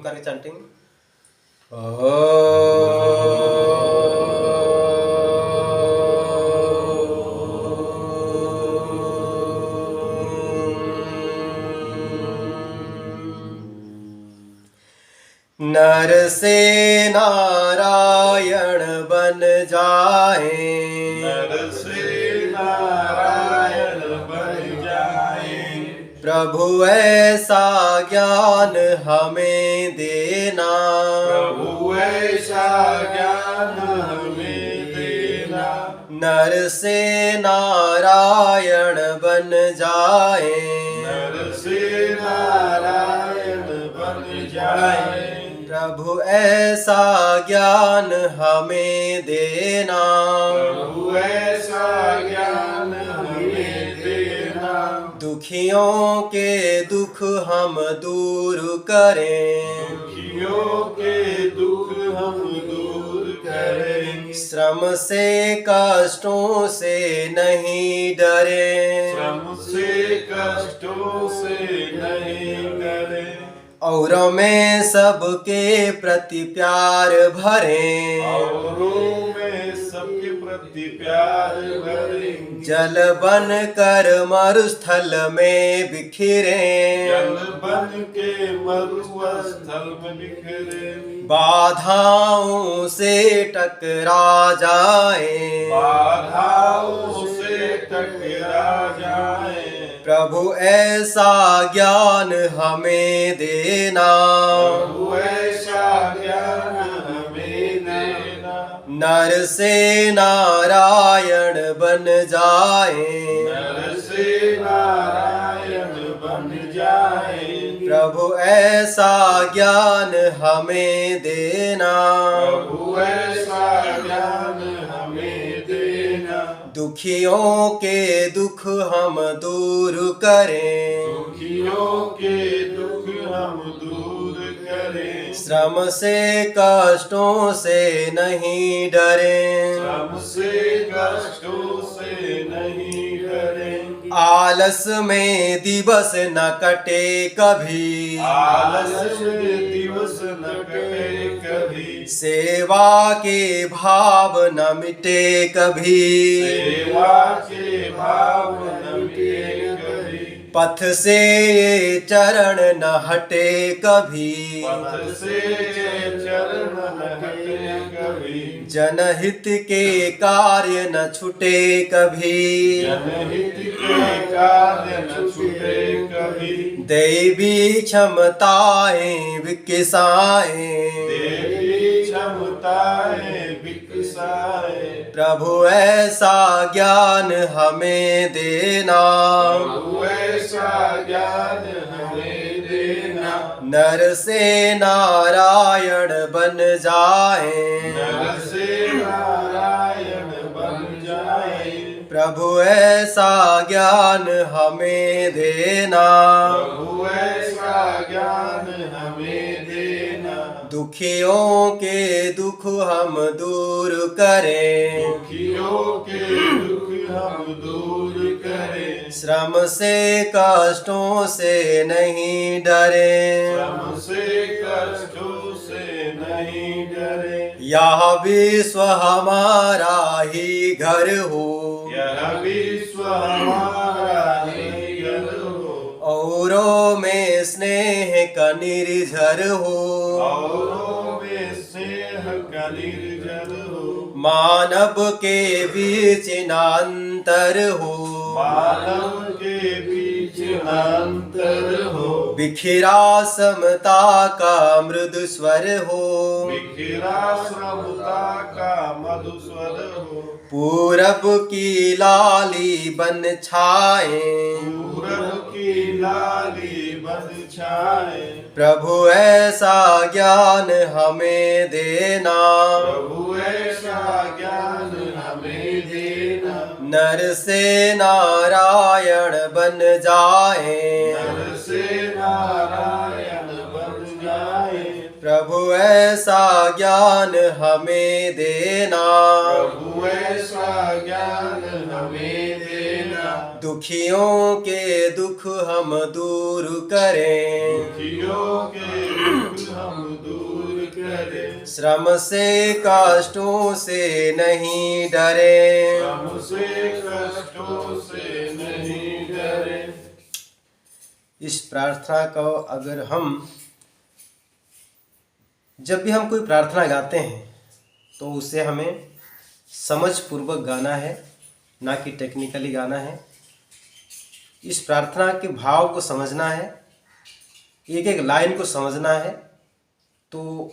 करें चैंटिंग। नर से नारायण बन जाए, नर से नारायण बन जाए। प्रभु ऐसा ज्ञान हमें देना, प्रभु ऐसा ज्ञान हमें देना। नर से नारायण बन जाए, नर से नारायण बन जाए। प्रभु ऐसा ज्ञान हमें देना, प्रभु ऐसा ज्ञान हमें देना। दुखियों के दुख हम दूर करें, दुखियों के दुख हम दूर करें। श्रम से कष्टों से नहीं डरें, श्रम से कष्टों से नहीं डरें। औरों में सबके प्रति प्यार भरें, औरों में सबके प्रति प्यार भरें। जल बन कर मरुस्थल में बिखरें, जल बन के मरुस्थल में बिखरे। बाधाओं से टकरा जाए, बाधाओं से टकरा जाए। प्रभु ऐसा ज्ञान हमें देना, प्रभु ऐसा ज्ञान हमें देना। नर से नारायण बन जाए, नर से नारायण बन जाए। प्रभु ऐसा ज्ञान हमें देना, प्रभु ऐसा ज्ञान हमें देना। दुखियों के दुख हम दूर करें, दुखियों के दुख हम दूर करें। श्रम से कष्टों से नहीं डरें, श्रम से कष्टों से नहीं डरें। आलस में दिवस न कटे कभी, आलस में दिवस न कटे कभी। सेवा के भाव न मिटे कभी, सेवा के भाव न मिटे कभी। पथ से ये चरण न हटे कभी, पथ से चरण न हटे कभी। जनहित के कार्य न छूटे कभी, जनहित के कार्य न छूटे कभी। दैवी क्षमताएं विकसाएं, देवी क्षमताएं विकसाए। प्रभु ऐसा ज्ञान हमें देना, प्रभु ऐसा ज्ञान हमें देना। नर से नारायण बन जाए, नर से नारायण बन जाए। प्रभु ऐसा ज्ञान हमें देना, प्रभु ऐसा ज्ञान हमें देना। दुखियों के दुख हम दूर करें, दुखियों के दुख हम दूर करें। श्रम से कष्टों से नहीं डरें, श्रम से कष्टों से नहीं डरे। यह विश्व हमारा ही घर हो, यह विश्व हमारा ही घर हो। औरों में स्नेह का निर्झर हो, औरों में स्नेह का निर्जर हो। मानव के बीच न अंतर हो, मानव के बीच अंतर हो। बिखरा समता का मृदु स्वर हो, बिखरा समता का मधु स्वर हो। पूरब की लाली बन छाए, पूरब की लाली बन छाए। प्रभु ऐसा ज्ञान हमें देना, प्रभु ऐसा ज्ञान हमें देना। नर से नारायण बन जाए, नर से नारायण बन जाए। प्रभु ऐसा ज्ञान हमें देना, प्रभु ऐसा ज्ञान हमें देना। दुखियों के दुख हम दूर करें, दुखियों के दुख हम श्रम से कष्टों से नहीं डरे, श्रम से कष्टों से नहीं डरे। इस प्रार्थना को अगर हम जब भी हम कोई प्रार्थना गाते हैं तो उसे हमें समझ पूर्वक गाना है, ना कि टेक्निकली गाना है। इस प्रार्थना के भाव को समझना है, एक एक लाइन को समझना है, तो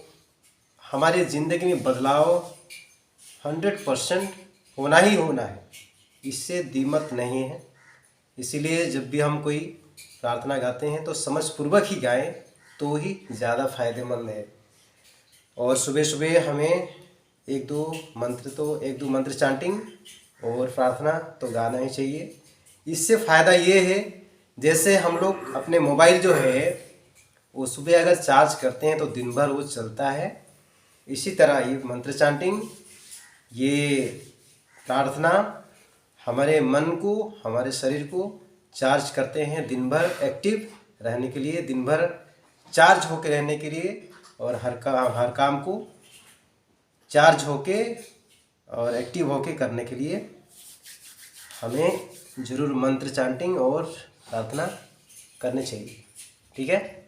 हमारी ज़िंदगी में बदलाव 100% होना ही होना है, इससे द्विमत नहीं है। इसीलिए जब भी हम कोई प्रार्थना गाते हैं तो समझ पूर्वक ही गाएं तो ही ज़्यादा फायदेमंद है। और सुबह सुबह हमें एक दो मंत्र चांटिंग और प्रार्थना तो गाना ही चाहिए। इससे फ़ायदा ये है, जैसे हम लोग अपने मोबाइल जो है वो सुबह अगर चार्ज करते हैं तो दिन भर वो चलता है। इसी तरह ये मंत्र चांटिंग, ये प्रार्थना हमारे मन को, हमारे शरीर को चार्ज करते हैं, दिन भर एक्टिव रहने के लिए, दिन भर चार्ज होके रहने के लिए, और हर काम को चार्ज होके और एक्टिव होके करने के लिए हमें ज़रूर मंत्र चांटिंग और प्रार्थना करनी चाहिए। ठीक है।